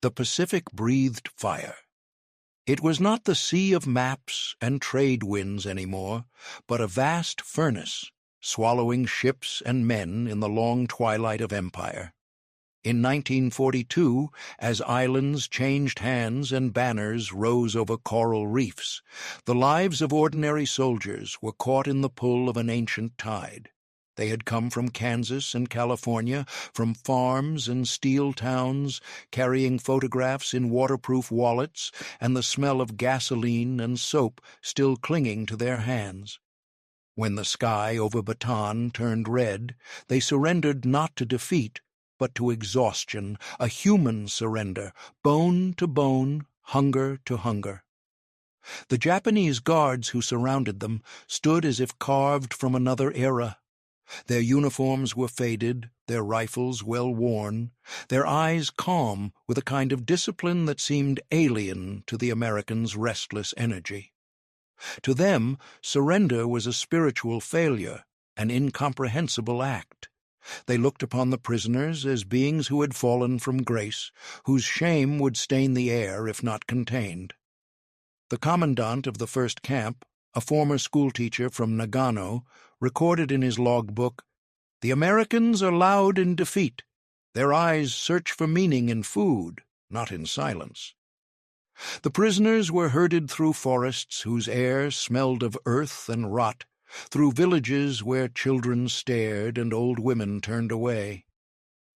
The Pacific breathed fire. It was not the sea of maps and trade winds anymore, but a vast furnace, swallowing ships and men in the long twilight of empire. In 1942, as islands changed hands and banners rose over coral reefs, the lives of ordinary soldiers were caught in the pull of an ancient tide. They had come from Kansas and California, from farms and steel towns, carrying photographs in waterproof wallets and the smell of gasoline and soap still clinging to their hands. When the sky over Bataan turned red, they surrendered not to defeat, but to exhaustion, a human surrender, bone to bone, hunger to hunger. The Japanese guards who surrounded them stood as if carved from another era. Their uniforms were faded, their rifles well worn, their eyes calm with a kind of discipline that seemed alien to the Americans' restless energy. To them, surrender was a spiritual failure, an incomprehensible act. They looked upon the prisoners as beings who had fallen from grace, whose shame would stain the air if not contained. The commandant of the first camp, a former schoolteacher from Nagano, recorded in his logbook, "The Americans are loud in defeat. Their eyes search for meaning in food, not in silence." The prisoners were herded through forests whose air smelled of earth and rot, through villages where children stared and old women turned away.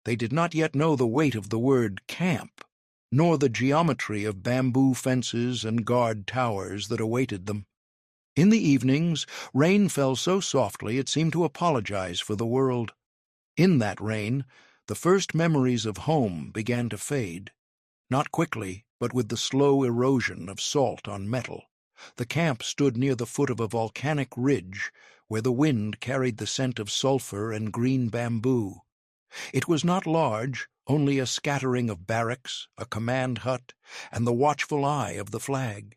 They did not yet know the weight of the word camp, nor the geometry of bamboo fences and guard towers that awaited them. In the evenings, rain fell so softly it seemed to apologize for the world. In that rain, the first memories of home began to fade. Not quickly, but with the slow erosion of salt on metal. The camp stood near the foot of a volcanic ridge, where the wind carried the scent of sulfur and green bamboo. It was not large, only a scattering of barracks, a command hut, and the watchful eye of the flag.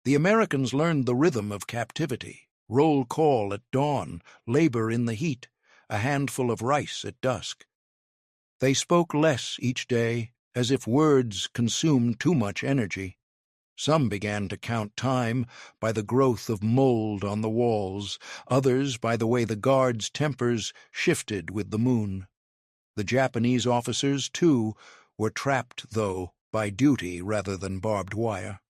The Americans learned the rhythm of captivity: roll call at dawn, labor in the heat, a handful of rice at dusk. They spoke less each day, as if words consumed too much energy. Some began to count time by the growth of mold on the walls, others by the way the guards' tempers shifted with the moon. The Japanese officers, too, were trapped, though, by duty rather than barbed wire.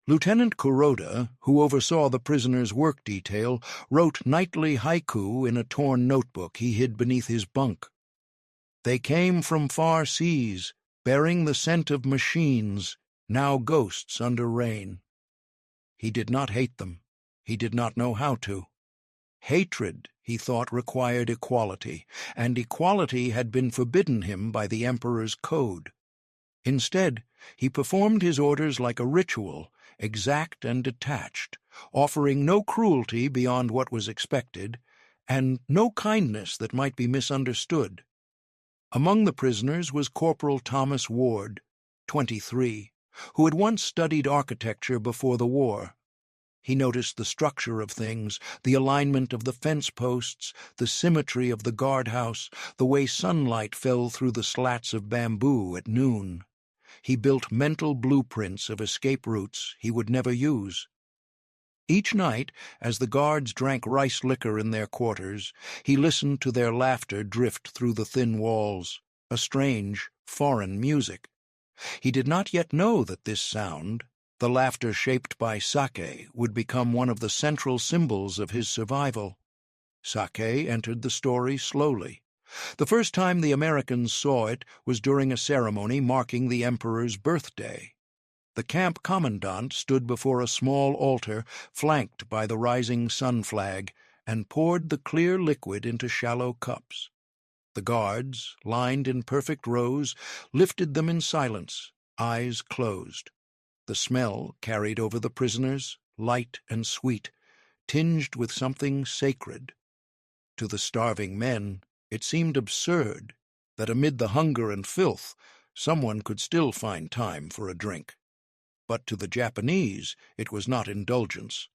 Lieutenant Kuroda, who oversaw the prisoners' work detail, wrote nightly haiku in a torn notebook he hid beneath his bunk. They came from far seas, bearing the scent of machines, now ghosts under rain. He did not hate them. He did not know how to. Hatred, he thought, required equality, and equality had been forbidden him by the emperor's code. Instead, he performed his orders like a ritual, exact and detached, offering no cruelty beyond what was expected, and no kindness that might be misunderstood. Among the prisoners was Corporal Thomas Ward, 23, who had once studied architecture before the war. He noticed the structure of things, the alignment of the fence posts, the symmetry of the guardhouse, the way sunlight fell through the slats of bamboo at noon. He built mental blueprints of escape routes he would never use. Each night, as the guards drank rice liquor in their quarters, he listened to their laughter drift through the thin walls, a strange, foreign music. He did not yet know that this sound, the laughter shaped by sake, would become one of the central symbols of his survival. Sake entered the story slowly. The first time the Americans saw it was during a ceremony marking the emperor's birthday. The camp commandant stood before a small altar flanked by the rising sun flag and poured the clear liquid into shallow cups. The guards, lined in perfect rows, lifted them in silence, eyes closed. The smell carried over the prisoners, light and sweet, tinged with something sacred. To the starving men, it seemed absurd that amid the hunger and filth, someone could still find time for a drink. But to the Japanese, it was not indulgence.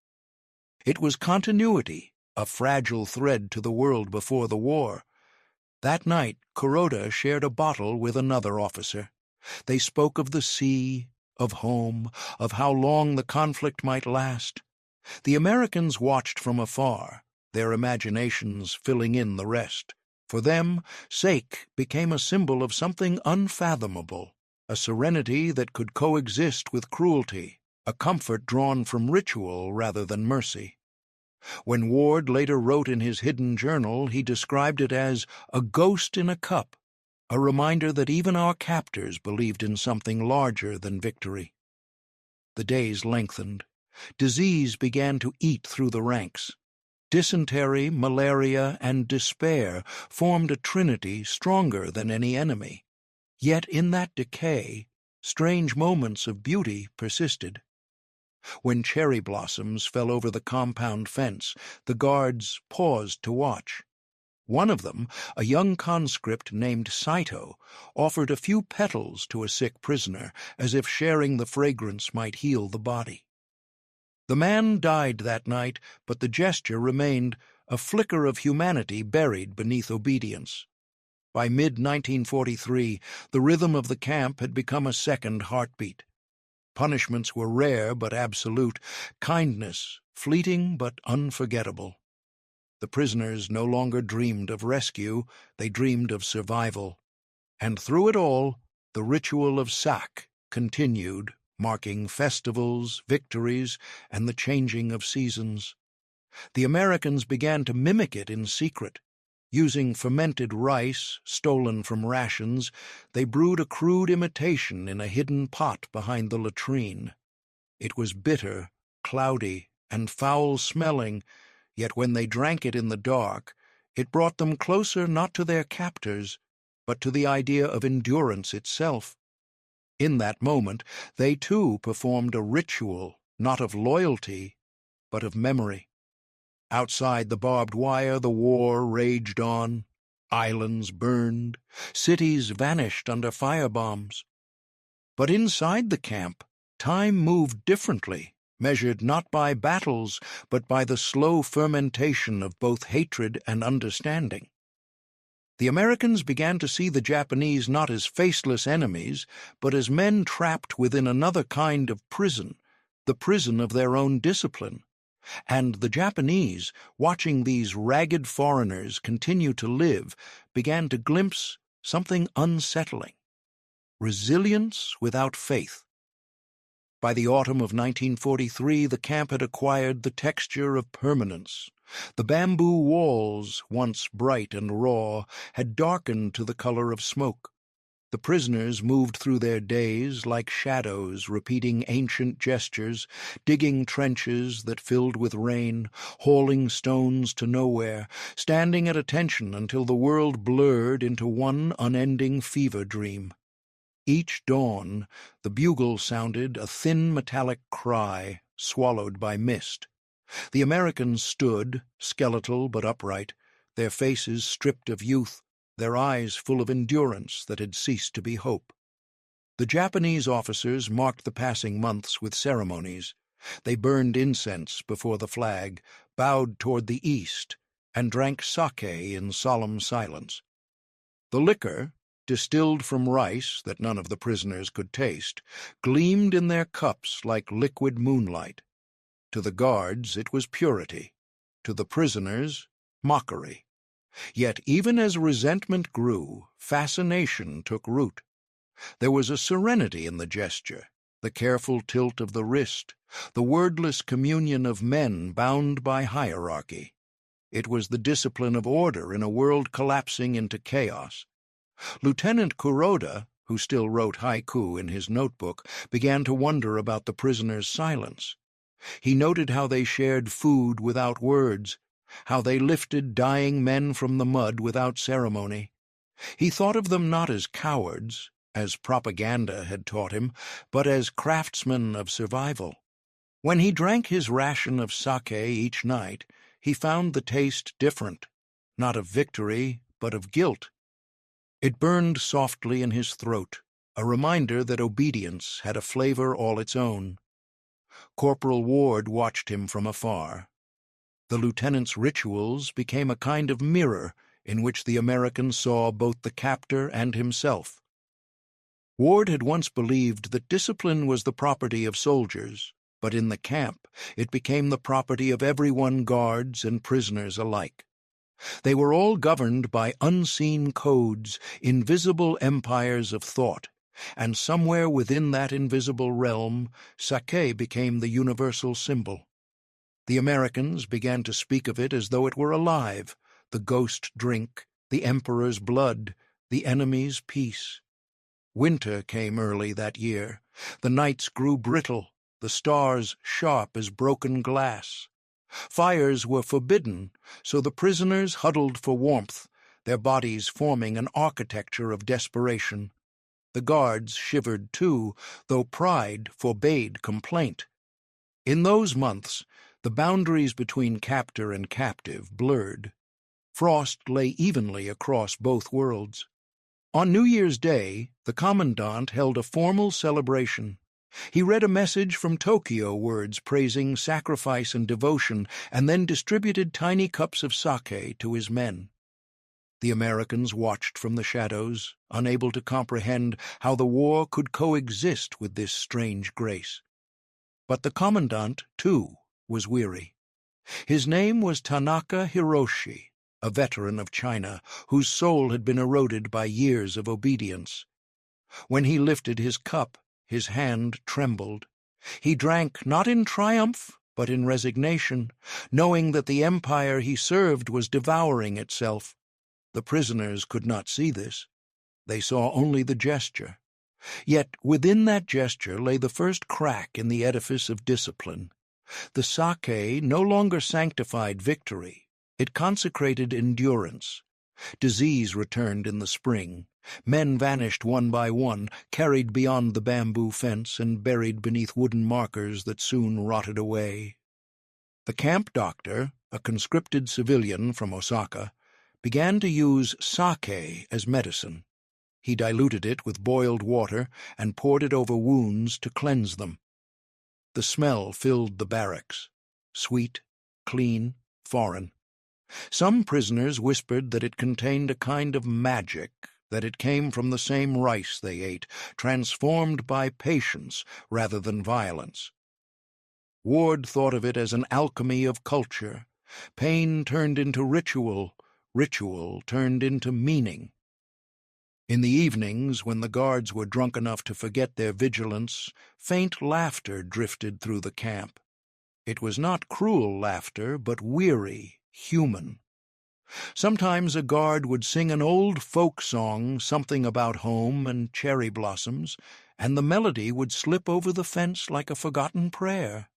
It was continuity, a fragile thread to the world before the war. That night, Kuroda shared a bottle with another officer. They spoke of the sea, of home, of how long the conflict might last. The Americans watched from afar, their imaginations filling in the rest. For them, sake became a symbol of something unfathomable, a serenity that could coexist with cruelty, a comfort drawn from ritual rather than mercy. When Ward later wrote in his hidden journal, he described it as a ghost in a cup, a reminder that even our captors believed in something larger than victory. The days lengthened. Disease began to eat through the ranks. Dysentery, malaria, and despair formed a trinity stronger than any enemy. Yet in that decay, strange moments of beauty persisted. When cherry blossoms fell over the compound fence, the guards paused to watch. One of them, a young conscript named Saito, offered a few petals to a sick prisoner, as if sharing the fragrance might heal the body. The man died that night, but the gesture remained, a flicker of humanity buried beneath obedience. By mid-1943, the rhythm of the camp had become a second heartbeat. Punishments were rare but absolute, kindness fleeting but unforgettable. The prisoners no longer dreamed of rescue, they dreamed of survival. And through it all, the ritual of sak continued, marking festivals, victories, and the changing of seasons. The Americans began to mimic it in secret. Using fermented rice, stolen from rations, they brewed a crude imitation in a hidden pot behind the latrine. It was bitter, cloudy, and foul-smelling, yet when they drank it in the dark, it brought them closer not to their captors, but to the idea of endurance itself. In that moment, they too performed a ritual, not of loyalty, but of memory. Outside the barbed wire, the war raged on. Islands burned, cities vanished under firebombs. But inside the camp, time moved differently, measured not by battles, but by the slow fermentation of both hatred and understanding. The Americans began to see the Japanese not as faceless enemies, but as men trapped within another kind of prison, the prison of their own discipline. And the Japanese, watching these ragged foreigners continue to live, began to glimpse something unsettling: resilience without faith. By the autumn of 1943, the camp had acquired the texture of permanence. The bamboo walls, once bright and raw, had darkened to the color of smoke. The prisoners moved through their days like shadows, repeating ancient gestures, digging trenches that filled with rain, hauling stones to nowhere, standing at attention until the world blurred into one unending fever dream. Each dawn, the bugle sounded a thin metallic cry, swallowed by mist. The Americans stood, skeletal but upright, their faces stripped of youth, their eyes full of endurance that had ceased to be hope. The Japanese officers marked the passing months with ceremonies. They burned incense before the flag, bowed toward the east, and drank sake in solemn silence. The liquor, distilled from rice that none of the prisoners could taste, gleamed in their cups like liquid moonlight. To the guards it was purity, to the prisoners mockery. Yet even as resentment grew, fascination took root. There was a serenity in the gesture, the careful tilt of the wrist, the wordless communion of men bound by hierarchy. It was the discipline of order in a world collapsing into chaos. Lieutenant Kuroda, who still wrote haiku in his notebook, began to wonder about the prisoners' silence. He noted how they shared food without words, how they lifted dying men from the mud without ceremony. He thought of them not as cowards, as propaganda had taught him, but as craftsmen of survival. When he drank his ration of sake each night, he found the taste different, not of victory, but of guilt. It burned softly in his throat, a reminder that obedience had a flavor all its own. Corporal Ward watched him from afar. The lieutenant's rituals became a kind of mirror in which the American saw both the captor and himself. Ward had once believed that discipline was the property of soldiers, but in the camp it became the property of everyone, guards and prisoners alike. They were all governed by unseen codes, invisible empires of thought, and somewhere within that invisible realm, sake became the universal symbol. The Americans began to speak of it as though it were alive, the ghost drink, the emperor's blood, the enemy's peace. Winter came early that year. The nights grew brittle, the stars sharp as broken glass. Fires were forbidden, so the prisoners huddled for warmth, their bodies forming an architecture of desperation. The guards shivered too, though pride forbade complaint. In those months, the boundaries between captor and captive blurred. Frost lay evenly across both worlds. On New Year's Day, the commandant held a formal celebration. He read a message from Tokyo, words praising sacrifice and devotion, and then distributed tiny cups of sake to his men. The Americans watched from the shadows, unable to comprehend how the war could coexist with this strange grace. But the commandant, too, was weary. His name was Tanaka Hiroshi, a veteran of China, whose soul had been eroded by years of obedience. When he lifted his cup, his hand trembled. He drank not in triumph, but in resignation, knowing that the empire he served was devouring itself. The prisoners could not see this. They saw only the gesture. Yet within that gesture lay the first crack in the edifice of discipline. The sake no longer sanctified victory. It consecrated endurance. Disease returned in the spring. Men vanished one by one, carried beyond the bamboo fence and buried beneath wooden markers that soon rotted away. The camp doctor, a conscripted civilian from Osaka, began to use sake as medicine. He diluted it with boiled water and poured it over wounds to cleanse them. The smell filled the barracks, sweet, clean, foreign. Some prisoners whispered that it contained a kind of magic, that it came from the same rice they ate, transformed by patience rather than violence. Ward thought of it as an alchemy of culture. Pain turned into ritual, ritual turned into meaning. In the evenings, when the guards were drunk enough to forget their vigilance, faint laughter drifted through the camp. It was not cruel laughter, but weary, human. Sometimes a guard would sing an old folk song, something about home and cherry blossoms, and the melody would slip over the fence like a forgotten prayer.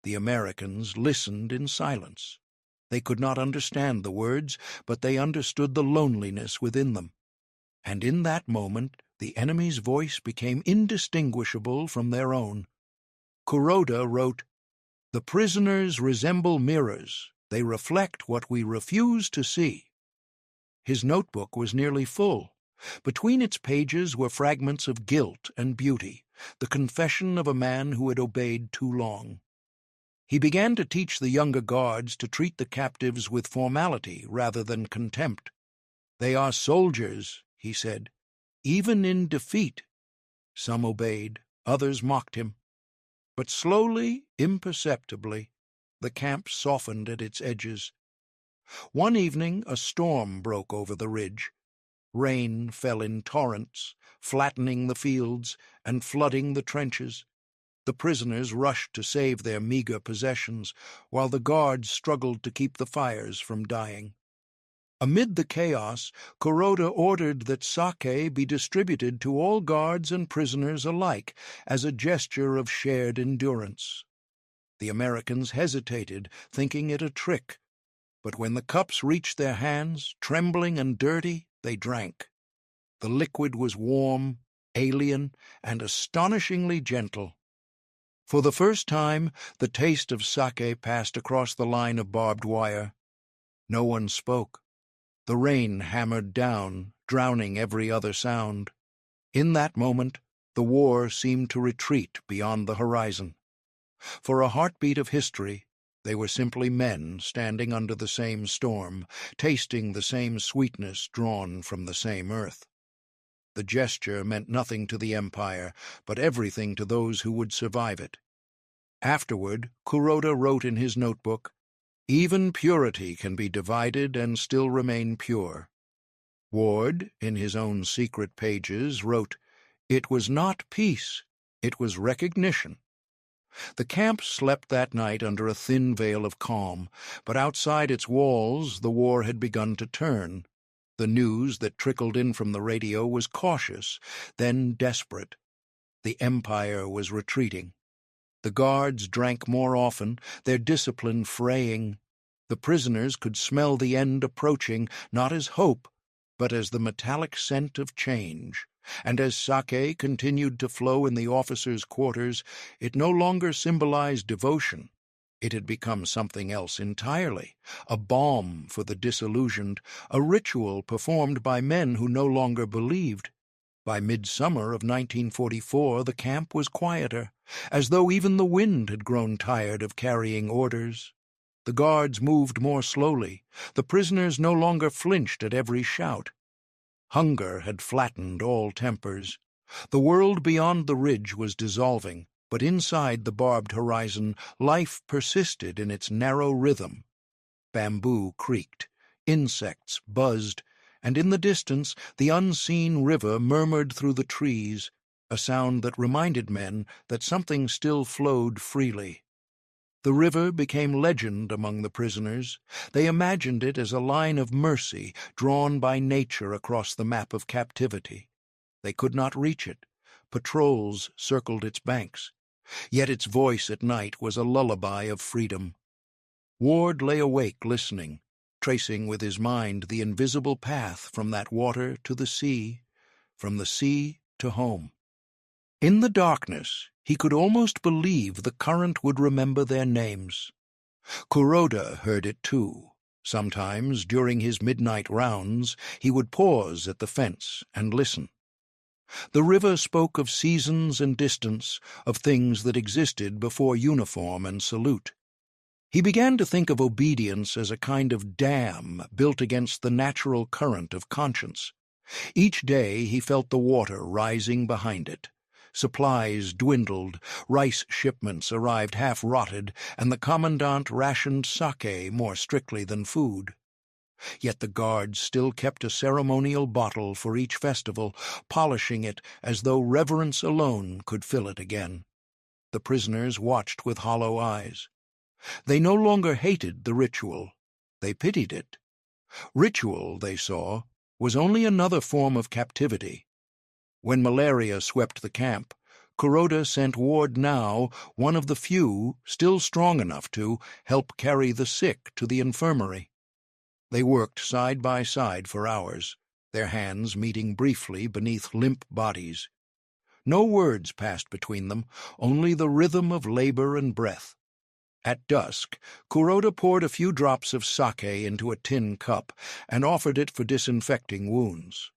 The Americans listened in silence. They could not understand the words, but they understood the loneliness within them. And in that moment, the enemy's voice became indistinguishable from their own. Kuroda wrote, "The prisoners resemble mirrors. They reflect what we refuse to see." His notebook was nearly full. Between its pages were fragments of guilt and beauty, the confession of a man who had obeyed too long. He began to teach the younger guards to treat the captives with formality rather than contempt. "They are soldiers," he said, "even in defeat." Some obeyed, others mocked him. But slowly, imperceptibly, the camp softened at its edges. One evening a storm broke over the ridge. Rain fell in torrents, flattening the fields and flooding the trenches. The prisoners rushed to save their meager possessions, while the guards struggled to keep the fires from dying. Amid the chaos, Kuroda ordered that sake be distributed to all guards and prisoners alike as a gesture of shared endurance. The Americans hesitated, thinking it a trick, but when the cups reached their hands, trembling and dirty, they drank. The liquid was warm, alien, and astonishingly gentle. For the first time, the taste of sake passed across the line of barbed wire. No one spoke. The rain hammered down, drowning every other sound. In that moment, the war seemed to retreat beyond the horizon. For a heartbeat of history, they were simply men standing under the same storm, tasting the same sweetness drawn from the same earth. The gesture meant nothing to the empire, but everything to those who would survive it. Afterward, Kuroda wrote in his notebook, "Even purity can be divided and still remain pure." Ward, in his own secret pages, wrote, "It was not peace, it was recognition." The camp slept that night under a thin veil of calm, but outside its walls the war had begun to turn. The news that trickled in from the radio was cautious, then desperate. The empire was retreating. The guards drank more often, their discipline fraying. The prisoners could smell the end approaching, not as hope, but as the metallic scent of change. And as sake continued to flow in the officers' quarters, it no longer symbolized devotion. It had become something else entirely, a balm for the disillusioned, a ritual performed by men who no longer believed. By midsummer of 1944, the camp was quieter, as though even the wind had grown tired of carrying orders. The guards moved more slowly. The prisoners no longer flinched at every shout. Hunger had flattened all tempers. The world beyond the ridge was dissolving, but inside the barbed horizon, life persisted in its narrow rhythm. Bamboo creaked, insects buzzed, and in the distance the unseen river murmured through the trees, a sound that reminded men that something still flowed freely. The river became legend among the prisoners. They imagined it as a line of mercy drawn by nature across the map of captivity. They could not reach it. Patrols circled its banks. Yet its voice at night was a lullaby of freedom. Ward lay awake listening, tracing with his mind the invisible path from that water to the sea, from the sea to home. In the darkness, he could almost believe the current would remember their names. Kuroda heard it too. Sometimes, during his midnight rounds, he would pause at the fence and listen. The river spoke of seasons and distance, of things that existed before uniform and salute. He began to think of obedience as a kind of dam built against the natural current of conscience. Each day he felt the water rising behind it. Supplies dwindled, rice shipments arrived half-rotted, and the commandant rationed sake more strictly than food. Yet the guards still kept a ceremonial bottle for each festival, polishing it as though reverence alone could fill it again. The prisoners watched with hollow eyes. They no longer hated the ritual. They pitied it. Ritual, they saw, was only another form of captivity. When malaria swept the camp, Kuroda sent Ward now, one of the few, still strong enough to help carry the sick to the infirmary. They worked side by side for hours, their hands meeting briefly beneath limp bodies. No words passed between them, only the rhythm of labor and breath. At dusk, Kuroda poured a few drops of sake into a tin cup and offered it for disinfecting wounds.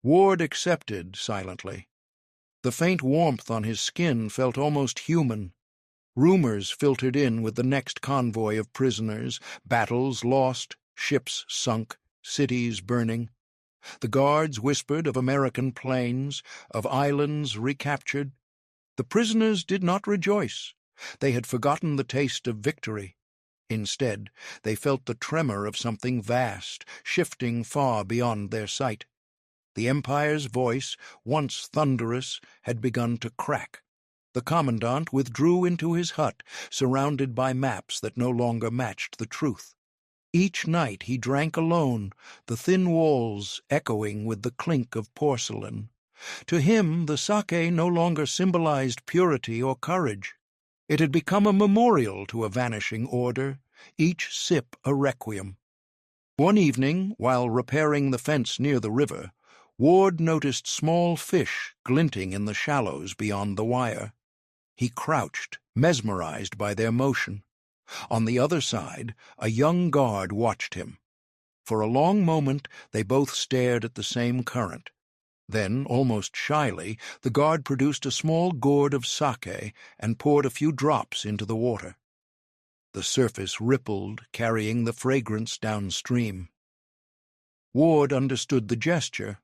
Ward accepted silently. The faint warmth on his skin felt almost human. Rumors filtered in with the next convoy of prisoners, battles lost, ships sunk, cities burning. The guards whispered of American planes, of islands recaptured. The prisoners did not rejoice. They had forgotten the taste of victory. Instead, they felt the tremor of something vast, shifting far beyond their sight. The Empire's voice, once thunderous, had begun to crack. The commandant withdrew into his hut, surrounded by maps that no longer matched the truth. Each night he drank alone, the thin walls echoing with the clink of porcelain. To him, the sake no longer symbolized purity or courage. It had become a memorial to a vanishing order, each sip a requiem. One evening, while repairing the fence near the river, Ward noticed small fish glinting in the shallows beyond the wire. He crouched, mesmerized by their motion. On the other side, a young guard watched him. For a long moment, they both stared at the same current. Then, almost shyly, the guard produced a small gourd of sake and poured a few drops into the water. The surface rippled, carrying the fragrance downstream. Ward understood the gesture.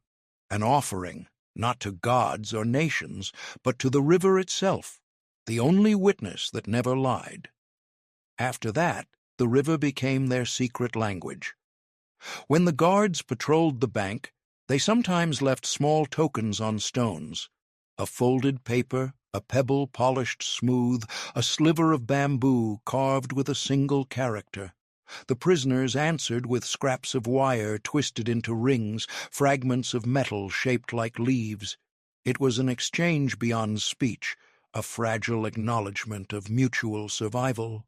An offering, not to gods or nations, but to the river itself, the only witness that never lied. After that, the river became their secret language. When the guards patrolled the bank, they sometimes left small tokens on stones: a folded paper, a pebble polished smooth, a sliver of bamboo carved with a single character. The prisoners answered with scraps of wire twisted into rings, fragments of metal shaped like leaves. It was an exchange beyond speech, a fragile acknowledgment of mutual survival.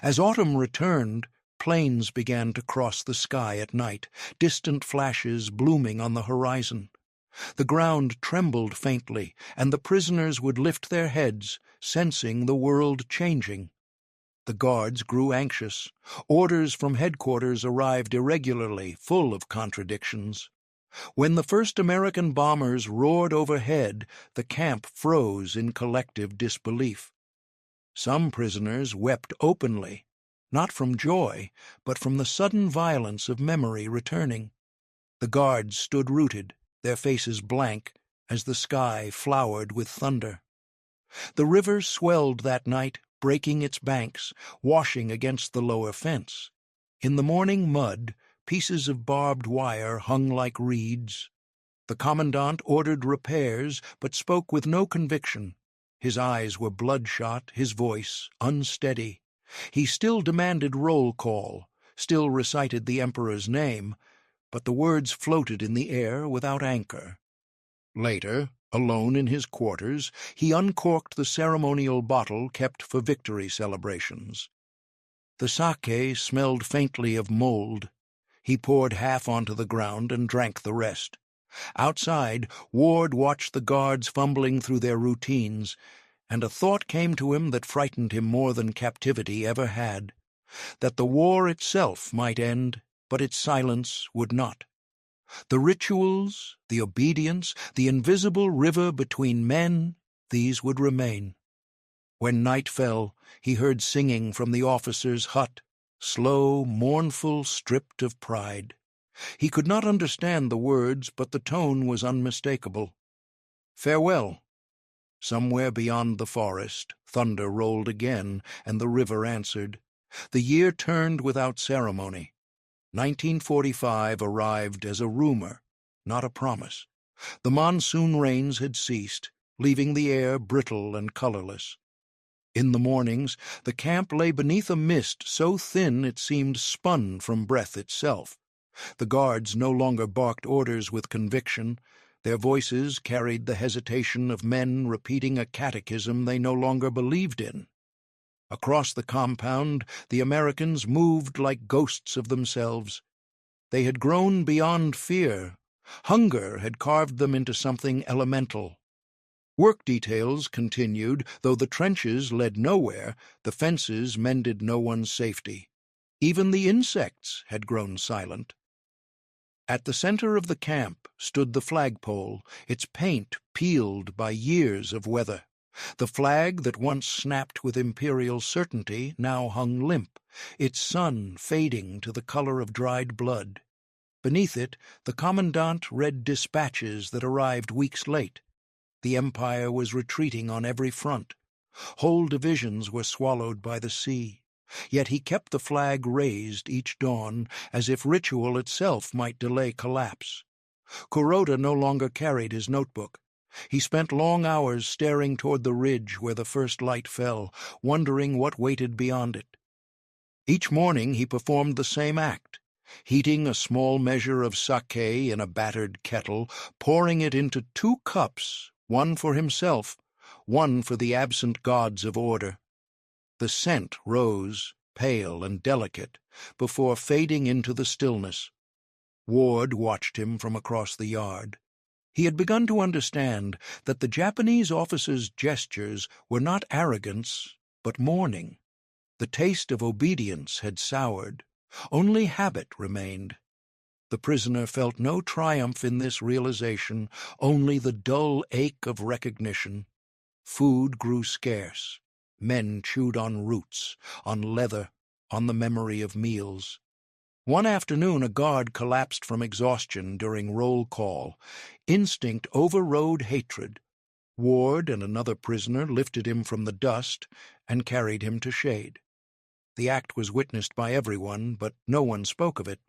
As autumn returned, planes began to cross the sky at night, distant flashes blooming on the horizon. The ground trembled faintly, and the prisoners would lift their heads, sensing the world changing. The guards grew anxious. Orders from headquarters arrived irregularly, full of contradictions. When the first American bombers roared overhead, the camp froze in collective disbelief. Some prisoners wept openly, not from joy, but from the sudden violence of memory returning. The guards stood rooted, their faces blank, as the sky flowered with thunder. The river swelled that night, breaking its banks, washing against the lower fence. In the morning mud, pieces of barbed wire hung like reeds. The commandant ordered repairs, but spoke with no conviction. His eyes were bloodshot, his voice unsteady. He still demanded roll call, still recited the emperor's name, but the words floated in the air without anchor. Later, alone in his quarters, he uncorked the ceremonial bottle kept for victory celebrations. The sake smelled faintly of mold. He poured half onto the ground and drank the rest. Outside, Ward watched the guards fumbling through their routines, and a thought came to him that frightened him more than captivity ever had: that the war itself might end, but its silence would not. The rituals, the obedience, the invisible river between men, these would remain. When night fell, he heard singing from the officer's hut, slow, mournful, stripped of pride. He could not understand the words, but the tone was unmistakable. Farewell. Somewhere beyond the forest, thunder rolled again, and the river answered. The year turned without ceremony. 1945 arrived as a rumor, not a promise. The monsoon rains had ceased, leaving the air brittle and colorless. In the mornings, the camp lay beneath a mist so thin it seemed spun from breath itself. The guards no longer barked orders with conviction. Their voices carried the hesitation of men repeating a catechism they no longer believed in. Across the compound, the Americans moved like ghosts of themselves. They had grown beyond fear. Hunger had carved them into something elemental. Work details continued, though the trenches led nowhere, the fences mended no one's safety. Even the insects had grown silent. At the center of the camp stood the flagpole, its paint peeled by years of weather. The flag that once snapped with imperial certainty now hung limp, its sun fading to the color of dried blood. Beneath it, the commandant read dispatches that arrived weeks late. The empire was retreating on every front. Whole divisions were swallowed by the sea. Yet he kept the flag raised each dawn, as if ritual itself might delay collapse. Kuroda no longer carried his notebook. He spent long hours staring toward the ridge where the first light fell, wondering what waited beyond it. Each morning he performed the same act, heating a small measure of sake in a battered kettle, pouring it into 2 cups, one for himself, one for the absent gods of order. The scent rose, pale and delicate, before fading into the stillness. Ward watched him from across the yard. He had begun to understand that the Japanese officer's gestures were not arrogance, but mourning. The taste of obedience had soured. Only habit remained. The prisoner felt no triumph in this realization, only the dull ache of recognition. Food grew scarce. Men chewed on roots, on leather, on the memory of meals. One afternoon, a guard collapsed from exhaustion during roll call. Instinct overrode hatred. Ward and another prisoner lifted him from the dust and carried him to shade. The act was witnessed by everyone, but no one spoke of it.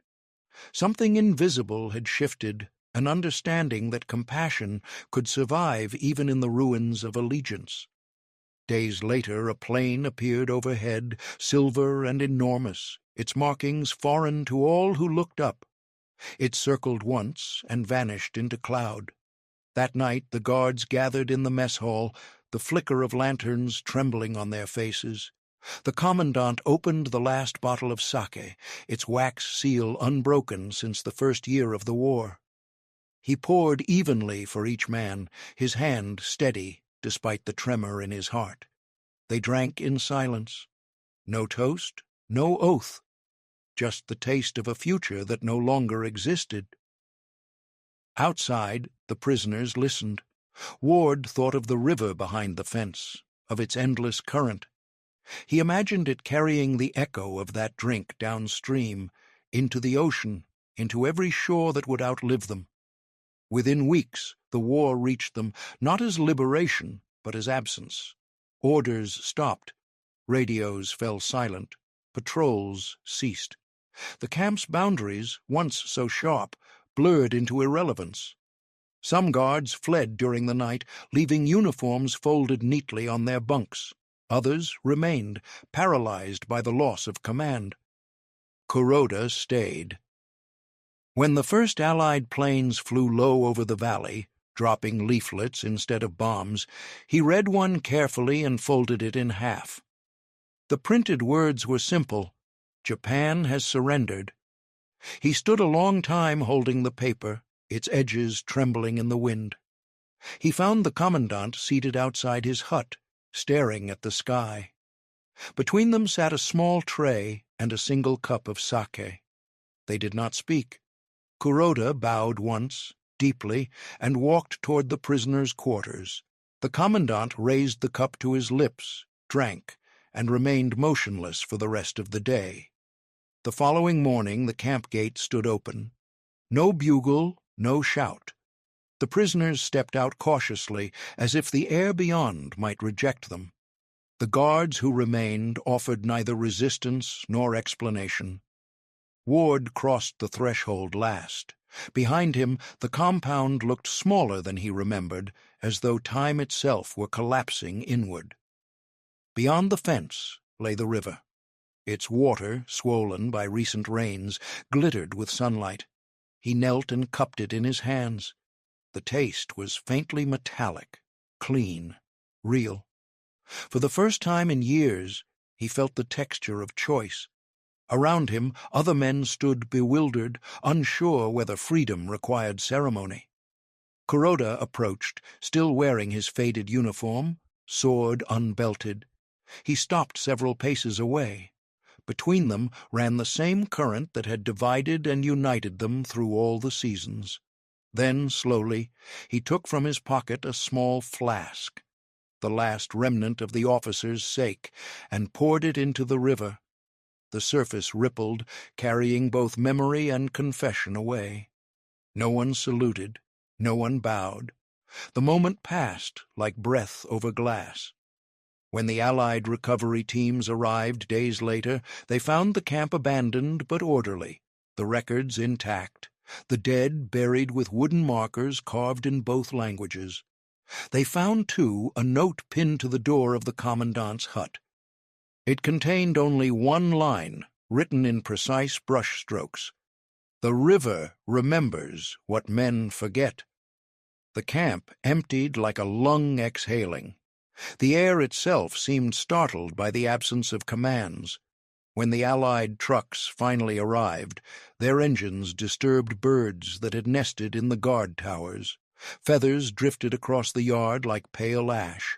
Something invisible had shifted, an understanding that compassion could survive even in the ruins of allegiance. Days later, a plane appeared overhead, silver and enormous, its markings foreign to all who looked up. It circled once and vanished into cloud. That night the guards gathered in the mess hall, the flicker of lanterns trembling on their faces. The commandant opened the last bottle of sake, its wax seal unbroken since the first year of the war. He poured evenly for each man, his hand steady despite the tremor in his heart. They drank in silence. No toast, no oath, just the taste of a future that no longer existed. Outside, the prisoners listened. Ward thought of the river behind the fence, of its endless current. He imagined it carrying the echo of that drink downstream, into the ocean, into every shore that would outlive them. Within weeks, the war reached them, not as liberation, but as absence. Orders stopped. Radios fell silent. Patrols ceased. The camp's boundaries, once so sharp, blurred into irrelevance. Some guards fled during the night, leaving uniforms folded neatly on their bunks. Others remained, paralyzed by the loss of command. Kuroda stayed. When the first Allied planes flew low over the valley, dropping leaflets instead of bombs, he read one carefully and folded it in half. The printed words were simple: "Japan has surrendered." He stood a long time holding the paper, its edges trembling in the wind. He found the commandant seated outside his hut, staring at the sky. Between them sat a small tray and a single cup of sake. They did not speak. Kuroda bowed once, deeply, and walked toward the prisoners' quarters. The commandant raised the cup to his lips, drank, and remained motionless for the rest of the day. The following morning the camp gate stood open. No bugle, no shout. The prisoners stepped out cautiously, as if the air beyond might reject them. The guards who remained offered neither resistance nor explanation. Ward crossed the threshold last. Behind him, the compound looked smaller than he remembered, as though time itself were collapsing inward. Beyond the fence lay the river. Its water, swollen by recent rains, glittered with sunlight. He knelt and cupped it in his hands. The taste was faintly metallic, clean, real. For the first time in years, he felt the texture of choice. Around him, other men stood bewildered, unsure whether freedom required ceremony. Kuroda approached, still wearing his faded uniform, sword unbelted. He stopped several paces away. Between them ran the same current that had divided and united them through all the seasons. Then, slowly, he took from his pocket a small flask, the last remnant of the officer's sake, and poured it into the river. The surface rippled, carrying both memory and confession away. No one saluted, no one bowed. The moment passed like breath over glass. When the Allied recovery teams arrived days later, they found the camp abandoned but orderly, the records intact, the dead buried with wooden markers carved in both languages. They found, too, a note pinned to the door of the commandant's hut. It contained only one line, written in precise brushstrokes. "The river remembers what men forget." The camp emptied like a lung exhaling. The air itself seemed startled by the absence of commands. When the Allied trucks finally arrived, their engines disturbed birds that had nested in the guard towers. Feathers drifted across the yard like pale ash.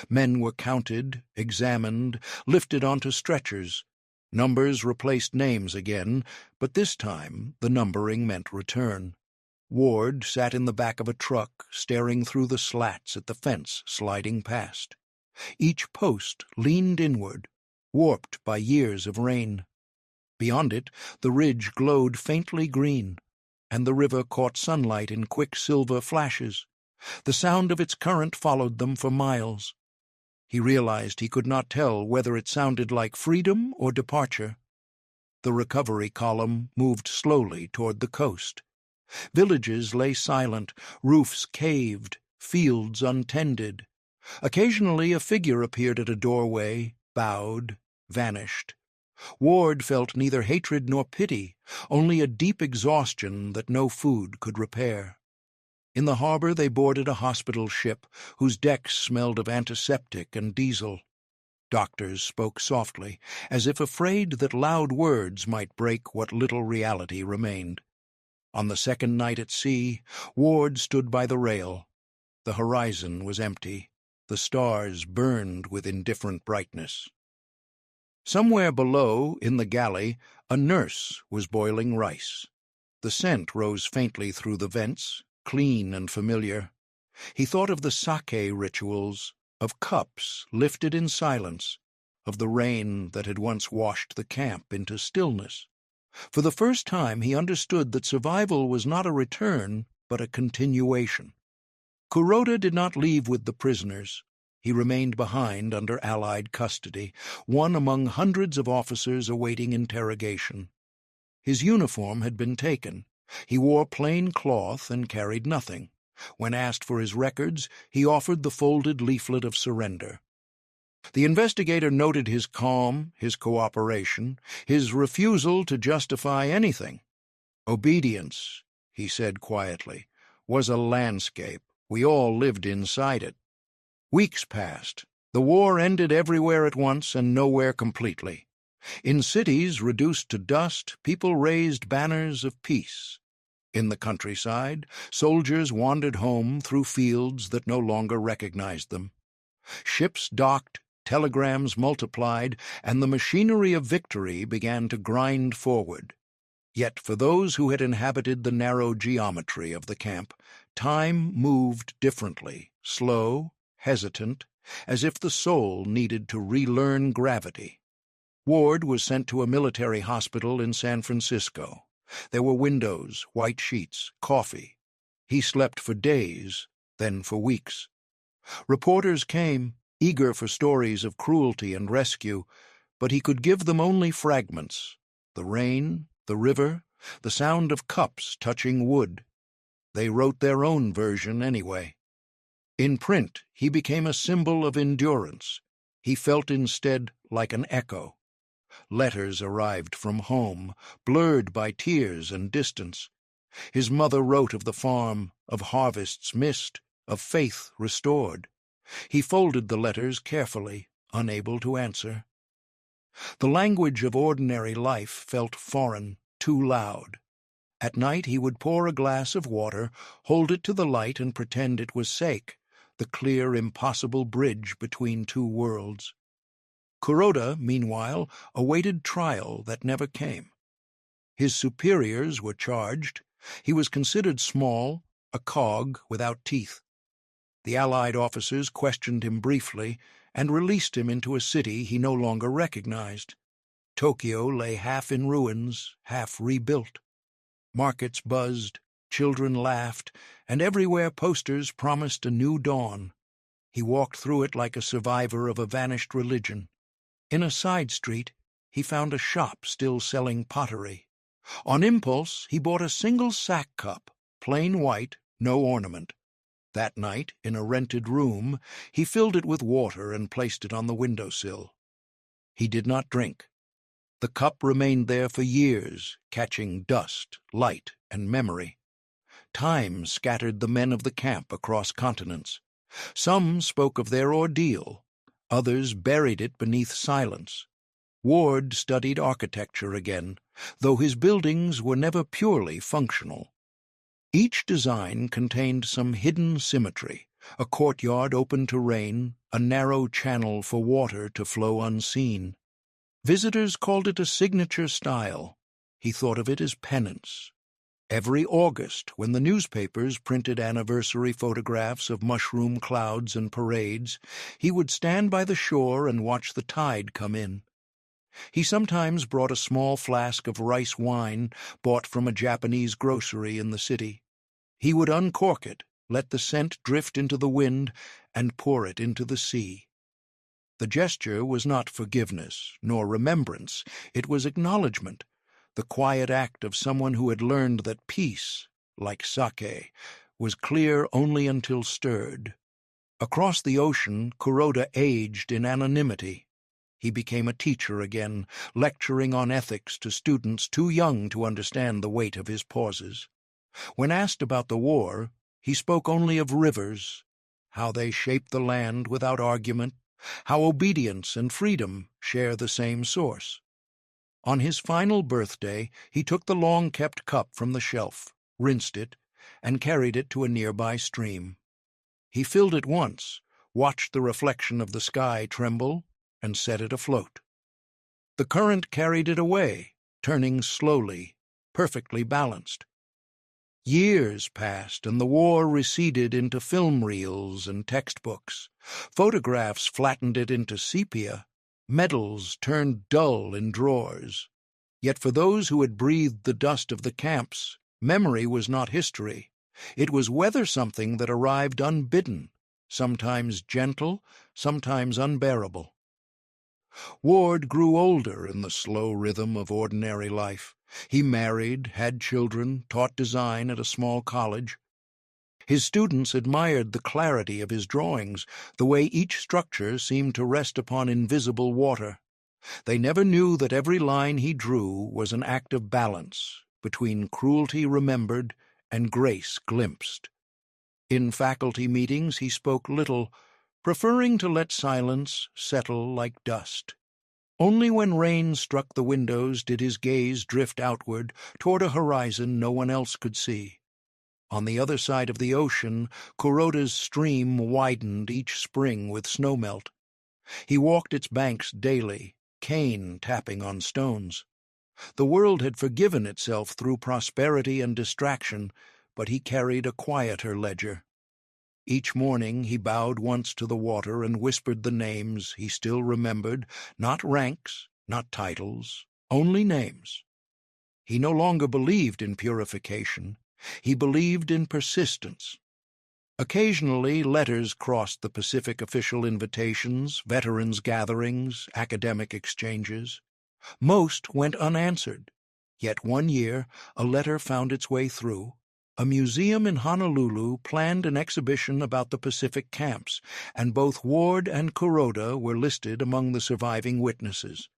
Men were counted, examined, lifted onto stretchers. Numbers replaced names again, but this time the numbering meant return. Ward sat in the back of a truck, staring through the slats at the fence sliding past. Each post leaned inward, warped by years of rain. Beyond it, the ridge glowed faintly green, and the river caught sunlight in quick silver flashes. The sound of its current followed them for miles. He realized he could not tell whether it sounded like freedom or departure. The recovery column moved slowly toward the coast. Villages lay silent, roofs caved, fields untended. Occasionally a figure appeared at a doorway, bowed, vanished. Ward felt neither hatred nor pity, only a deep exhaustion that no food could repair. In the harbor they boarded a hospital ship whose decks smelled of antiseptic and diesel. Doctors spoke softly, as if afraid that loud words might break what little reality remained. On the second night at sea, Ward stood by the rail. The horizon was empty. The stars burned with indifferent brightness. Somewhere below, in the galley, a nurse was boiling rice. The scent rose faintly through the vents, clean and familiar. He thought of the sake rituals, of cups lifted in silence, of the rain that had once washed the camp into stillness. For the first time he understood that survival was not a return, but a continuation. Kuroda did not leave with the prisoners. He remained behind under Allied custody, one among hundreds of officers awaiting interrogation. His uniform had been taken. He wore plain cloth and carried nothing. When asked for his records, he offered the folded leaflet of surrender. The investigator noted his calm, his cooperation, his refusal to justify anything. Obedience, he said quietly, was a landscape. We all lived inside it. Weeks passed. The war ended everywhere at once and nowhere completely. In cities reduced to dust, people raised banners of peace. In the countryside, soldiers wandered home through fields that no longer recognized them. Ships docked, telegrams multiplied, and the machinery of victory began to grind forward. Yet for those who had inhabited the narrow geometry of the camp, time moved differently, slow, hesitant, as if the soul needed to relearn gravity. Ward was sent to a military hospital in San Francisco. There were windows, white sheets, coffee. He slept for days, then for weeks. Reporters came, eager for stories of cruelty and rescue, but he could give them only fragments: the rain, the river, the sound of cups touching wood. They wrote their own version anyway. In print, he became a symbol of endurance. He felt instead like an echo. Letters arrived from home, blurred by tears and distance. His mother wrote of the farm, of harvests missed, of faith restored. He folded the letters carefully, unable to answer. The language of ordinary life felt foreign, too loud. At night he would pour a glass of water, hold it to the light and pretend it was sake, the clear, impossible bridge between two worlds. Kuroda, meanwhile, awaited trial that never came. His superiors were charged. He was considered small, a cog without teeth. The Allied officers questioned him briefly and released him into a city he no longer recognized. Tokyo lay half in ruins, half rebuilt. Markets buzzed, children laughed, and everywhere posters promised a new dawn. He walked through it like a survivor of a vanished religion. In a side street, he found a shop still selling pottery. On impulse, he bought a single sack cup, plain white, no ornament. That night, in a rented room, he filled it with water and placed it on the windowsill. He did not drink. The cup remained there for years, catching dust, light, and memory. Time scattered the men of the camp across continents. Some spoke of their ordeal. Others buried it beneath silence. Ward studied architecture again, though his buildings were never purely functional. Each design contained some hidden symmetry: a courtyard open to rain, a narrow channel for water to flow unseen. Visitors called it a signature style. He thought of it as penance. Every August, when the newspapers printed anniversary photographs of mushroom clouds and parades, he would stand by the shore and watch the tide come in. He sometimes brought a small flask of rice wine bought from a Japanese grocery in the city. He would uncork it, let the scent drift into the wind, and pour it into the sea. The gesture was not forgiveness, nor remembrance. It was acknowledgment, the quiet act of someone who had learned that peace, like sake, was clear only until stirred. Across the ocean, Kuroda aged in anonymity. He became a teacher again, lecturing on ethics to students too young to understand the weight of his pauses. When asked about the war, he spoke only of rivers, how they shape the land without argument, how obedience and freedom share the same source. On his final birthday, he took the long-kept cup from the shelf, rinsed it, and carried it to a nearby stream. He filled it once, watched the reflection of the sky tremble, and set it afloat. The current carried it away, turning slowly, perfectly balanced. Years passed, and the war receded into film reels and textbooks. Photographs flattened it into sepia. Medals turned dull in drawers. Yet for those who had breathed the dust of the camps, memory was not history. It was weather-something that arrived unbidden, sometimes gentle, sometimes unbearable. Ward grew older in the slow rhythm of ordinary life. He married, had children, taught design at a small college. His students admired the clarity of his drawings, the way each structure seemed to rest upon invisible water. They never knew that every line he drew was an act of balance between cruelty remembered and grace glimpsed. In faculty meetings he spoke little, preferring to let silence settle like dust. Only when rain struck the windows did his gaze drift outward toward a horizon no one else could see. On the other side of the ocean, Kuroda's stream widened each spring with snowmelt. He walked its banks daily, cane tapping on stones. The world had forgiven itself through prosperity and distraction, but he carried a quieter ledger. Each morning he bowed once to the water and whispered the names he still remembered, not ranks, not titles, only names. He no longer believed in purification. He believed in persistence. Occasionally letters crossed the Pacific official invitations, veterans' gatherings, academic exchanges. Most went unanswered. Yet one year a letter found its way through. A museum in Honolulu planned an exhibition about the Pacific camps, and both Ward and Kuroda were listed among the surviving witnesses.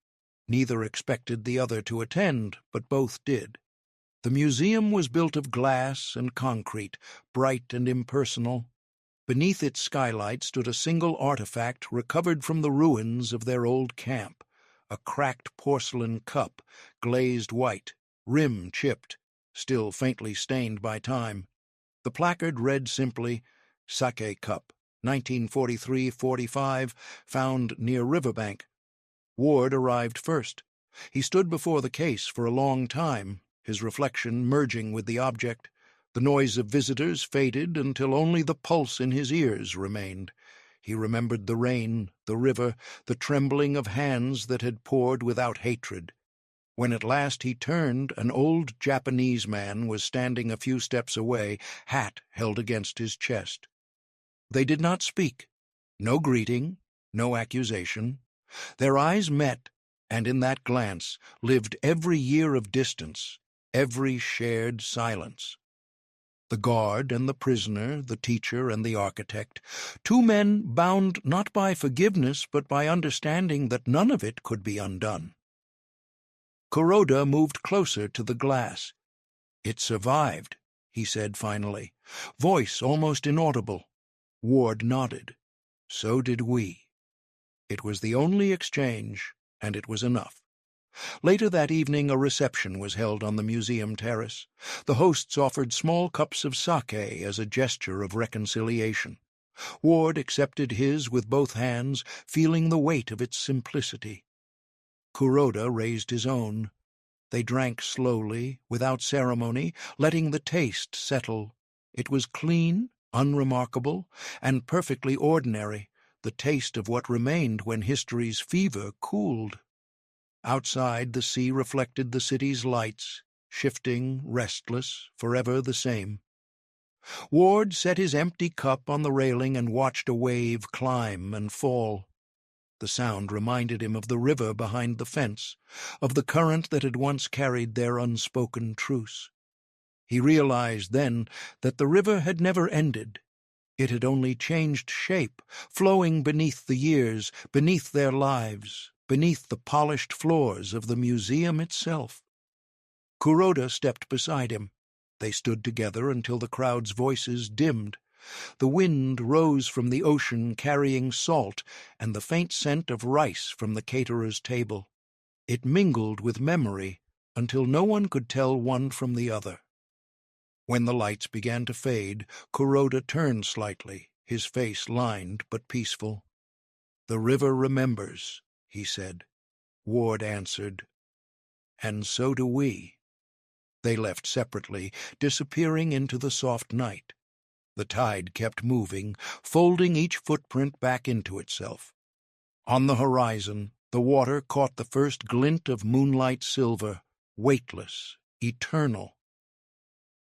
Neither expected the other to attend, but both did. The museum was built of glass and concrete, bright and impersonal. Beneath its skylight stood a single artifact recovered from the ruins of their old camp, a cracked porcelain cup, glazed white, rim chipped, still faintly stained by time. The placard read simply, "Sake Cup, 1943-45, found near riverbank." Ward arrived first. He stood before the case for a long time, his reflection merging with the object. The noise of visitors faded until only the pulse in his ears remained. He remembered the rain, the river, the trembling of hands that had poured without hatred. When at last he turned, an old Japanese man was standing a few steps away, hat held against his chest. They did not speak. No greeting, no accusation. Their eyes met, and in that glance lived every year of distance, every shared silence. The guard and the prisoner, the teacher and the architect, two men bound not by forgiveness but by understanding that none of it could be undone. Kuroda moved closer to the glass. "It survived," he said finally, voice almost inaudible. Ward nodded. "So did we." It was the only exchange, and it was enough. Later that evening a reception was held on the museum terrace. The hosts offered small cups of sake as a gesture of reconciliation. Ward accepted his with both hands, feeling the weight of its simplicity. Kuroda raised his own. They drank slowly, without ceremony, letting the taste settle. It was clean, unremarkable, and perfectly ordinary, the taste of what remained when history's fever cooled. Outside, the sea reflected the city's lights, shifting, restless, forever the same. Ward set his empty cup on the railing and watched a wave climb and fall. The sound reminded him of the river behind the fence, of the current that had once carried their unspoken truce. He realized then that the river had never ended. It had only changed shape, flowing beneath the years, beneath their lives, beneath the polished floors of the museum itself. Kuroda stepped beside him. They stood together until the crowd's voices dimmed. The wind rose from the ocean carrying salt and the faint scent of rice from the caterer's table. It mingled with memory until no one could tell one from the other. When the lights began to fade, Kuroda turned slightly, his face lined but peaceful. "The river remembers," he said. Ward answered, "And so do we." They left separately, disappearing into the soft night. The tide kept moving, folding each footprint back into itself. On the horizon, the water caught the first glint of moonlight silver, weightless, eternal,